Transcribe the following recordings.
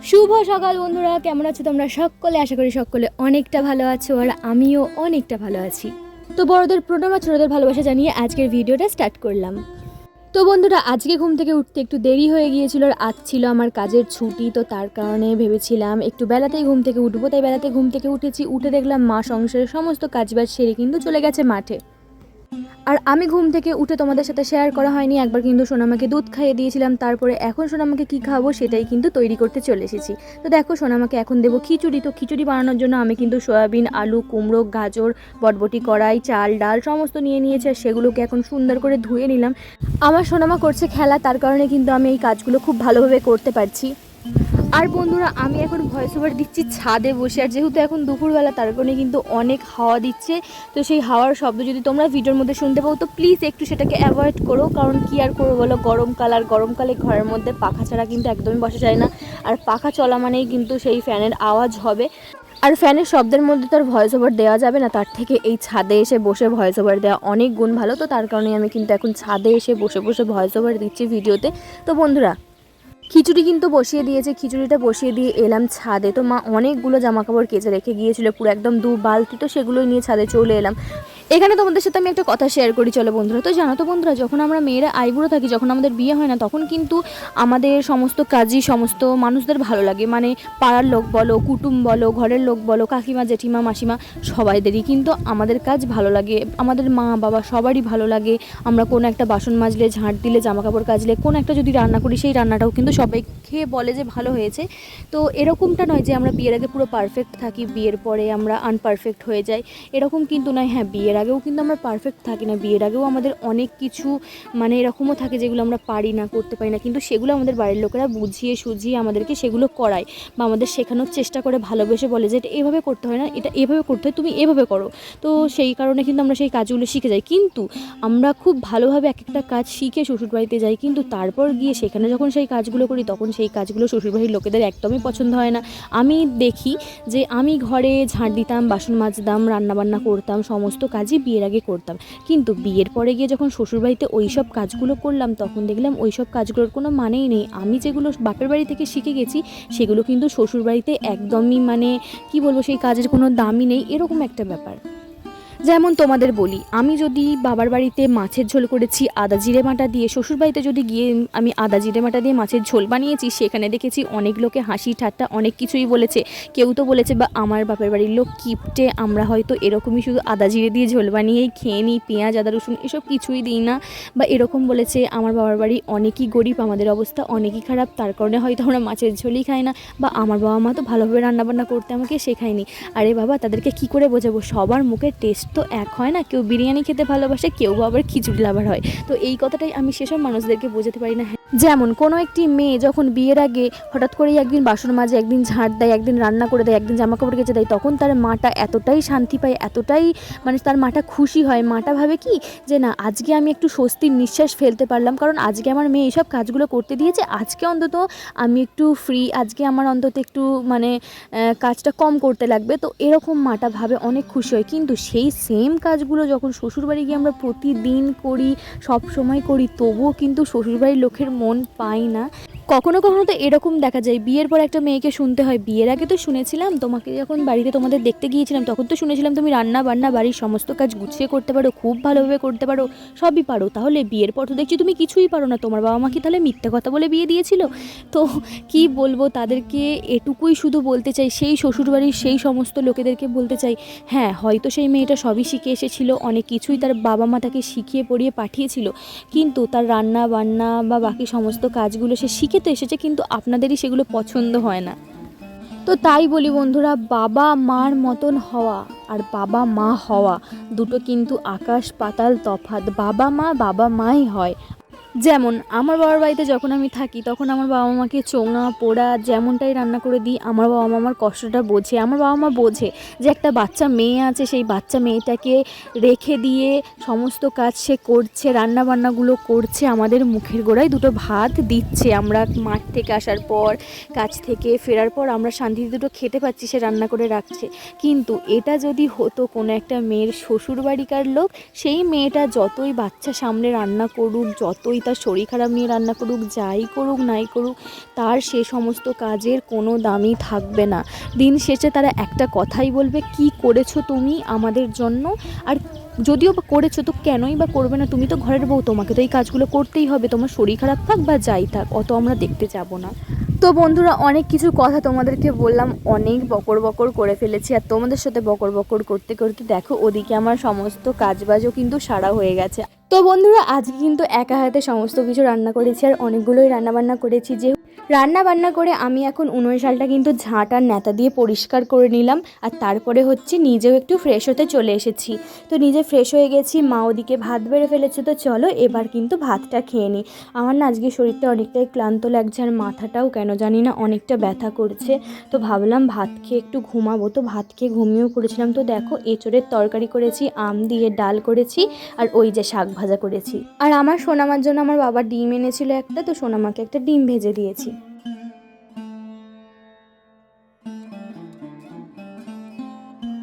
শুভ সকাল বন্ধুরা, কেমন আছো তোমরা সকলে? আশা করি সকলে অনেকটা ভালো আছো, আর আমিও অনেকটা ভালো আছি। তো বড়দের প্রণাম আর ছোটদের ভালোবাসা জানিয়ে আজকের ভিডিওটা স্টার্ট করলাম। তো বন্ধুরা, আজকে ঘুম থেকে উঠতে একটু দেরি হয়ে গিয়েছিল, আর আজ ছিল আমার কাজের ছুটি। তো তার কারণে ভেবেছিলাম একটু বেলাতেই ঘুম থেকে উঠবো, তাই বেলাতে ঘুম থেকে উঠেছি। উঠে দেখলাম মা সংসারের সমস্ত কাজবাজ সেরে কিন্তু চলে গেছে মাঠে। আর আমি ঘুম থেকে উঠে তোমাদের সাথে শেয়ার করা হয়নি, একবার কিন্তু সোনামাকে দুধ খাইয়ে দিয়েছিলাম। তারপরে এখন সোনামাকে কি খাওয়াবো সেটাই কিন্তু তৈরি করতে চলে এসেছি। তো দেখো, সোনামাকে এখন দেবো খিচুড়ি। তো খিচুড়ি বানানোর জন্য আমি কিন্তু সয়াবিন, আলু, কুমড়ো, গাজর, বটবটি, কড়াই, চাল, ডাল সমস্ত নিয়ে নিয়েছি, আর সেগুলোকে এখন সুন্দর করে ধুয়ে নিলাম। আমার সোনামা করছে খেলা, তার কারণে কিন্তু আমি এই কাজগুলো খুব ভালোভাবে করতে পারছি। আর বন্ধুরা, আমি এখন ভয়েস ওভার দিচ্ছি ছাদে বসে, আর যেহেতু এখন দুপুরবেলা তার কারণে কিন্তু অনেক হাওয়া দিচ্ছে। তো সেই হাওয়ার শব্দ যদি তোমরা ভিডিওর মধ্যে শুনতে পাও তো প্লিজ একটু সেটাকে অ্যাভয়েড করো, কারণ কি আর করবো বলো, গরমকাল, আর গরমকালে ঘরের মধ্যে পাখা ছাড়া কিন্তু একদমই বসা যায় না। আর পাখা চলা মানেই কিন্তু সেই ফ্যানের আওয়াজ হবে, আর ফ্যানের শব্দের মধ্যে তো আর ভয়েস ওভার দেওয়া যাবে না। তার থেকে এই ছাদে এসে বসে ভয়েস ওভার দেওয়া অনেক গুণ ভালো। তো তার কারণে আমি কিন্তু এখন ছাদে এসে বসে বসে ভয়েস ওভার দিচ্ছি ভিডিওতে। তো বন্ধুরা, খিচুড়ি কিন্তু বসিয়ে দিয়েছে, খিচুড়িটা বসিয়ে দিয়ে এলাম ছাদে। তো মা অনেকগুলো জামাকাপড় কেচে রেখে গিয়েছিল, পুরো একদম 2 বালতি। তো সেগুলোই নিয়ে ছাদে চলে এলাম। এখানে তোমাদের সাথে আমি একটা কথা শেয়ার করি, চলো বন্ধুরা। তো জানো তো বন্ধুরা, যখন আমরা মেয়েরা আইবুড়ো থাকি, যখন আমাদের বিয়ে হয় না, তখন কিন্তু আমাদের সমস্ত কাজই সমস্ত মানুষদের ভালো লাগে। মানে পাড়ার লোক বলো, কুটুম বলো, ঘরের লোক বলো, কাকিমা, জেঠিমা, মাসিমা, সবাইদেরই কিন্তু আমাদের কাজ ভালো লাগে। আমাদের মা বাবা সবারই ভালো লাগে। আমরা কোনো একটা বাসন মাজলে, ঝাঁট দিলে, জামাকাপড় কাচলে, কোনো একটা যদি রান্না করি, সেই রান্নাটাও কিন্তু সবাই খেয়ে বলে যে ভালো হয়েছে। তো এরকমটা নয় যে আমরা বিয়ের আগে পুরো পারফেক্ট থাকি, বিয়ের পরে আমরা আনপারফেক্ট হয়ে যাই, এরকম কিন্তু নয়। হ্যাঁ, বিয়ের আগেও কিন্তু আমরা পারফেক্ট থাকি না, বিয়ের আগেও আমাদের অনেক কিছু মানে এরকমও থাকে যেগুলো আমরা পারি না, করতে পারি না, কিন্তু সেগুলো আমাদের বাড়ির লোকেরা বুঝিয়ে সুঝিয়ে আমাদেরকে সেগুলো করায়, বা আমাদের শেখানোর চেষ্টা করে, ভালোবেসে বলে যে এটা এভাবে করতে হয় না, এটা এভাবে করতে হয়, তুমি এভাবে করো। তো সেই কারণে কিন্তু আমরা সেই কাজগুলো শিখে যাই। কিন্তু আমরা খুব ভালোভাবে এক একটা কাজ শিখে শ্বশুরবাড়িতে যাই, কিন্তু তারপর গিয়ে সেখানে যখন সেই কাজগুলো করি, তখন সেই কাজগুলো শ্বশুরবাড়ির লোকেদের একদমই পছন্দ হয় না। আমি দেখি যে আমি ঘরে ঝাঁট দিতাম, বাসন মাজতাম, রান্নাবান্না করতাম, সমস্ত কাজই বিয়ের আগে করতাম, কিন্তু বিয়ের পরে গিয়ে যখন শ্বশুরবাড়িতে ওই সব কাজগুলো করলাম, তখন দেখলাম ওই সব কাজগুলোর কোনো মানেই নেই। আমি যেগুলো বাপের বাড়ি থেকে শিখে গেছি, সেগুলো কিন্তু শ্বশুরবাড়িতে একদমই মানে কি বলবো, সেই কাজের কোনো দামই নেই, এরকম একটা ব্যাপার। যেমন তোমাদের বলি, আমি যদি বাবার বাড়িতে মাছের ঝোল করেছি আদা জিরে বাটা দিয়ে, শ্বশুরবাড়িতে যদি গিয়ে আমি আদা জিরে বাটা দিয়ে মাছের ঝোল বানিয়েছি, সেখানে দেখেছি অনেক লোকে হাসি ঠাট্টা অনেক কিছুই বলেছে। কেউ তো বলেছে, বা আমার বাপের বাড়ির লোক কিপটে, আমরা হয়তো এরকমই শুধু আদা জিরে দিয়ে ঝোল বানিয়েই খেয়ে নিই, পেঁয়াজ আদা রসুন এসব কিছুই দিই না। বা এরকম বলেছে আমার বাবার বাড়ি অনেকই গরিব, আমাদের অবস্থা অনেকই খারাপ, তার কারণে হয়তো আমরা মাছের ঝোলই খাই না। বা আমার বাবা মা তো ভালোভাবে রান্নাবান্না করতে আমাকে শেখায়নি। আরে বাবা, তাদেরকে কি করে বোঝাবো, সবার মুখের টেস্ট তো এক হয় না, কেউ বিরিয়ানি খেতে ভালোবাসে, কেউ আবার খিচুড়ি লাভার হয়। তো এই কথাটাই আমি সেসব মানুষদেরকে বোঝাতে পারি না। যেমন কোনো একটি মেয়ে যখন বিয়ের আগে হঠাৎ করেই একদিন বাসন মাজে, একদিন ঝাঁট দেয়, একদিন রান্না করে দেয়, একদিন জামাকাপড় কেচে দেয়, তখন তার মাটা এতটাই শান্তি পায়, এতটাই মানে তার মাটা খুশি হয়। মাটা ভাবে কি যে না, আজকে আমি একটু স্বস্তির নিঃশ্বাস ফেলতে পারলাম, কারণ আজকে আমার মেয়ে এইসব কাজগুলো করতে দিয়েছে, আজকে অন্তত আমি একটু ফ্রি, আজকে আমার অন্তত একটু মানে কাজটা কম করতে লাগবে। তো এরকম মাটা ভাবে, অনেক খুশি হয়। কিন্তু সেই সেম কাজগুলো যখন শ্বশুরবাড়ি গিয়ে আমরা প্রতিদিন করি, সব সময় করি, তবুও কিন্তু শ্বশুরবাড়ির লোকের মন পাই না। কখনো কখনো তো এরকম দেখা যায়, বিয়ের পর একটা মেয়েকে শুনতে হয়, বিয়ের আগে তো শুনেছিলাম, তোমাকে যখন বাড়িতে তোমাদের দেখতে গিয়েছিলাম, তখন তো শুনেছিলাম তুমি রান্না বান্না বাড়ির সমস্ত কাজ গুছিয়ে করতে পারো, খুব ভালোভাবে করতে পারো, সবই পারো, তাহলে বিয়ের পর তো দেখছি তুমি কিছুই পারো না। তোমার বাবা মা কি তাহলে মিথ্যে কথা বলে বিয়ে দিয়েছিল? তো কি বলবো তাদেরকে, এটুকুই শুধু বলতে চাই, সেই শ্বশুরবাড়ির সেই সমস্ত লোকেদেরকে বলতে চাই, হ্যাঁ হয়তো সেই মেয়েটা সবই শিখে এসেছিল, অনেক কিছুই তার বাবা মা তাকে শিখিয়ে পড়িয়ে পাঠিয়েছিল, কিন্তু তার রান্না বান্না বা বাকি সমস্ত কাজগুলো সে শিখে তো এসেছে, কিন্তু আপনাদেরই সেগুলো পছন্দ হয় না। তো তাই বলি বন্ধুরা, বাবা মার মতন হওয়া আর বাবা মা হওয়া দুটো কিন্তু আকাশ পাতাল তফাৎ। বাবা মাই হয়। যেমন আমার বাবার বাড়িতে যখন আমি থাকি, তখন আমার বাবা মাকে চোঙা পোড়া যেমনটাই রান্না করে দিই, আমার বাবা মা আমার কষ্টটা বোঝে। আমার বাবা মা বোঝে যে একটা বাচ্চা মেয়ে আছে, সেই বাচ্চা মেয়েটাকে রেখে দিয়ে সমস্ত কাজ সে করছে, রান্নাবান্নাগুলো করছে, আমাদের মুখের গোড়ায় দুটো ভাত দিচ্ছে। আমরা মাঠ থেকে আসার পর, কাজ থেকে ফেরার পর আমরা শান্তিতে দুটো খেতে পাচ্ছি, সে রান্না করে রাখছে। কিন্তু এটা যদি হতো কোনো একটা মেয়ের শ্বশুর বাড়িকার লোক, সেই মেয়েটা যতই বাচ্চা সামনে রান্না করুক, যতই তার শরীর খারাপ নিয়ে রান্না করুক, যাই করুক নাই করুক, তার সে সমস্ত কাজের কোনো দামই থাকবে না। দিন শেষে তারা একটা কথাই বলবে, কি করেছো তুমি আমাদের জন্য? আর যদিও বা করেছো তো কেনই বা করবে না? তুমি তো ঘরের বউ, তোমাকে তো এই কাজগুলো করতেই হবে, তোমার শরীর খারাপ থাক বা যাই থাক, অত আমরা দেখতে যাব না। তো বন্ধুরা, অনেক কিছু কথা তোমাদেরকে বললাম, অনেক বকর বকর করে ফেলেছি। আর তোমাদের সাথে বকর বকর করতে করতে দেখো ওদিকে আমার সমস্ত কাজবাজও কিন্তু সারা হয়ে গেছে। তো বন্ধুরা, আজকে কিন্তু একা হাতে সমস্ত কিছু রান্না করেছি, আর অনেকগুলোই রান্নাবান্না করেছি। যে রান্না করে আমি এখন উনুন শালটা কিন্তু ঝাঁট আর ন্যাতা দিয়ে পরিষ্কার করে নিলাম। আর তারপরে হচ্ছে নিজেও একটু ফ্রেশ হতে চলে এসেছি। তো নিজে ফ্রেশ হয়ে গেছি, মা ওদিকে ভাত বেড়ে ফেলেছে। তো চলো এবার কিন্তু ভাতটা খেয়ে নিই। আমার না আজকে শরীরটা অনেকটাই ক্লান্ত লাগছে, আর মাথাটাও কেন জানি না অনেকটা ব্যথা করছে। তো ভাবলাম ভাত খেয়ে একটু ঘুমাবো। তো ভাত খেয়ে ঘুমিয়েও পড়েছিলাম। তো দেখো এঁচোড়ের তরকারি করেছি, আম দিয়ে ডাল করেছি, আর ওই যে শাক ভাজা করেছি। আর আমার সোনামার জন্য আমার বাবা ডিম এনেছিল একটা, তো সোনামাকে একটা ডিম ভেজে দিয়েছি।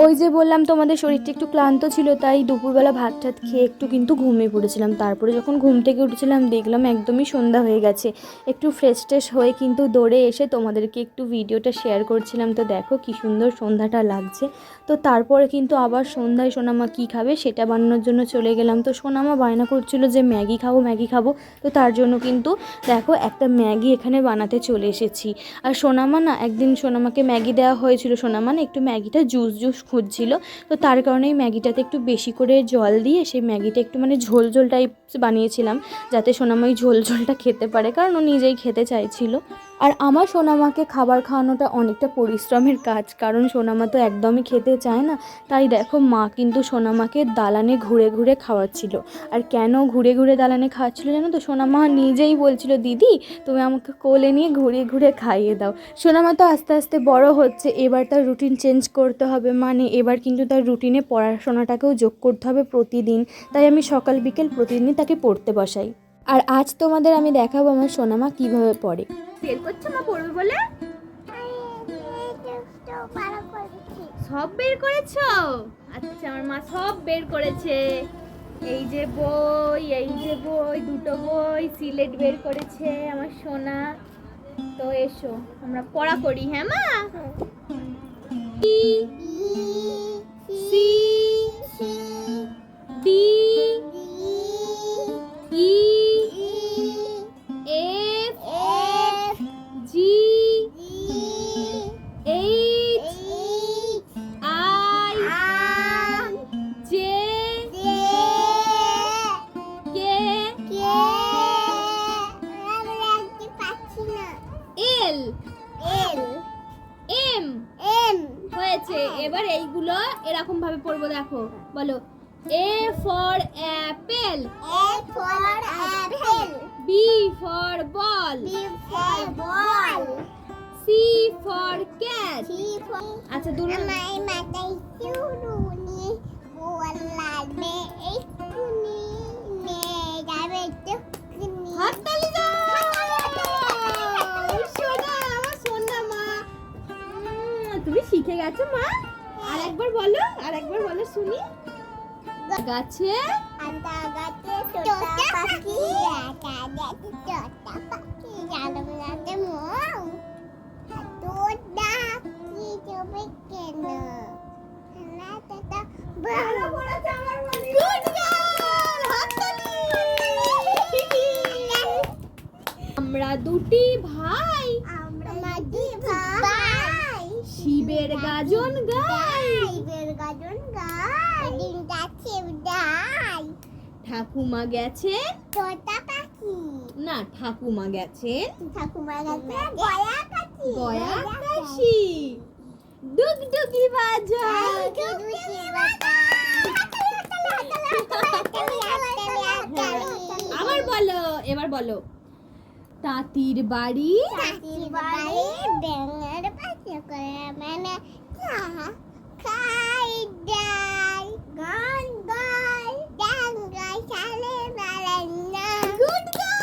ওই যে বললাম তোমাদের শরীরটা একটু ক্লান্ত ছিল, তাই দুপুরবেলা ভাত টাত খেয়ে একটু কিন্তু ঘুমিয়ে পড়েছিলাম। তারপরে যখন ঘুম থেকে উঠেছিলাম দেখলাম একদমই সন্ধ্যা হয়ে গেছে। একটু ফ্রেশ ট্রেশ হয়ে কিন্তু দৌড়ে এসে তোমাদেরকে একটু ভিডিওটা শেয়ার করছিলাম। তো দেখো কি সুন্দর সন্ধ্যাটা লাগছে। তো তারপরে কিন্তু আবার সন্ধ্যায় সোনামা কী খাবে সেটা বানানোর জন্য চলে গেলাম। তো সোনামা বায়না করছিল যে ম্যাগি খাবো ম্যাগি খাবো। তো তার জন্য কিন্তু দেখো একটা ম্যাগি এখানে বানাতে চলে এসেছি। আর সোনামা না, একদিন সোনামাকে ম্যাগি দেওয়া হয়েছিল, সোনামা না একটু ম্যাগিটা জুস খুঁজছিল। তো তার কারণেই ম্যাগিটাতে একটু বেশি করে জল দিয়ে সেই ম্যাগিটা একটু মানে ঝোল ঝোল টাইপ বানিয়েছিলাম, যাতে সোনামা ওই ঝোল ঝোলটা খেতে পারে, কারণ ও নিজেই খেতে চাইছিল। আর আমার সোনামাকে খাবার খাওয়ানোটা অনেকটা পরিশ্রমের কাজ, কারণ সোনামা তো একদমই খেতে চায় না। তাই দেখো মা কিন্তু সোনামাকে দালানে ঘুরে ঘুরে খাওয়াচ্ছিল। আর কেন ঘুরে ঘুরে দালানে খাওয়াচ্ছিল জানো তো? সোনামা নিজেই বলছিল, দিদি তুমি আমাকে কোলে নিয়ে ঘুরিয়ে ঘুরে খাইয়ে দাও। সোনামা তো আস্তে আস্তে বড় হচ্ছে, এবার তার রুটিন চেঞ্জ করতে হবে, মানে এবার কিন্তু তার রুটিনে পড়াশোনাটাকেও যোগ করতে হবে প্রতিদিন। তাই আমি সকাল বিকেল প্রতিদিনই তাকে পড়তে বসাই। আর আজ তোমাদের আমি দেখাবো আমার সোনামা কিভাবে পড়ে। বের করছো মা পড়বে বলে? সব বের করেছো? আচ্ছা, আমার মা সব বের করেছে। এই যে বই, এই যে বই, দুটো বই, সিলেট বের করেছে আমার সোনা। তো এসো আমরা পড়া করি। হ্যাঁ মা? এবার এইগুলো এরকম ভাবে পড়বো, দেখো বলো। A for apple, A for apple, B for ball, B for ball, C for cat. C for আচ্ছা দুটো আমার মাথায় চুরুনি গোলাবে একটুনি নে যাবে চুকনি। হাততালি দাও। সোনা, আমার সোনা মা, তুমি শিখে গেছো মা? আরেকবার বলো, আরেকবার বলো শুনি। গাছে আটা গাছে তোতা পাখি, আটা গাছে তোতা পাখি, জানো গাছে মৌ, তোতা কি জবে কেন? না তোতা ভালো বলেছে আমার মনে। গুড গার্ল, হাততালি। আমরা দুটি ভাই, আমরা দুই ভাই, শিবের গাজন গাই, শিবের গাজন গাই, দিন গাছে উড়াই। ঠাকুমা গেছে তোতা পাখি, না ঠাকুমা গেছেন ঠাকুমা গাছে গয়া পাখি, গয়া কাশি। ডুগডুগি বাজাও, আবার বলো, এবার বলো। তাঁতির বাড়ি, তাঁতির বাড়ি, ব্যাঙের পাশে করে মানে খাই যাই, গান গাই, গান গাই, চালে বেড়াই না। Good girl.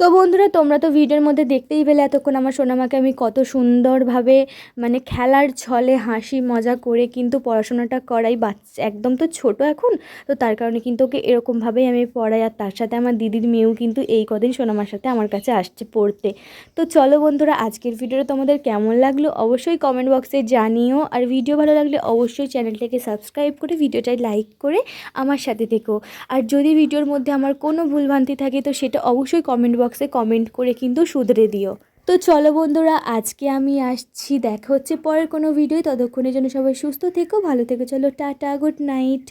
তো বন্ধুরা, তোমরা তো ভিডিওর মধ্যে দেখতেই পেলে এতক্ষণ আমার সোনামাকে আমি কত সুন্দরভাবে মানে খেলার ছলে হাসি মজা করে কিন্তু পড়াশোনাটা করাই। বাচ্চা একদম তো ছোট এখন, তো তার কারণে কিন্তু ওকে এরকমভাবেই আমি পড়াই। আর তার সাথে আমার দিদির মেয়েও কিন্তু এই কদিন সোনামার সাথে আমার কাছে আসছে পড়তে। তো চলো বন্ধুরা, আজকের ভিডিওটা তোমাদের কেমন লাগলো অবশ্যই কমেন্ট বক্সে জানিও। আর ভিডিও ভালো লাগলে অবশ্যই চ্যানেলটাকে সাবস্ক্রাইব করে ভিডিওটায় লাইক করে আমার সাথে থেকো। আর যদি ভিডিওর মধ্যে আমার কোনো ভুলভ্রান্তি থাকে তো সেটা অবশ্যই কমেন্ট বক্সে কমেন্ট করে কিন্তু শুধরে দিও। তো চলো বন্ধুরা, আজকে আমি আসছি, দেখা হচ্ছে পরের কোনো ভিডিও। ততক্ষণের জন্য সবাই সুস্থ থেকো, ভালো থেকো। চলো টাটা, গুড নাইট।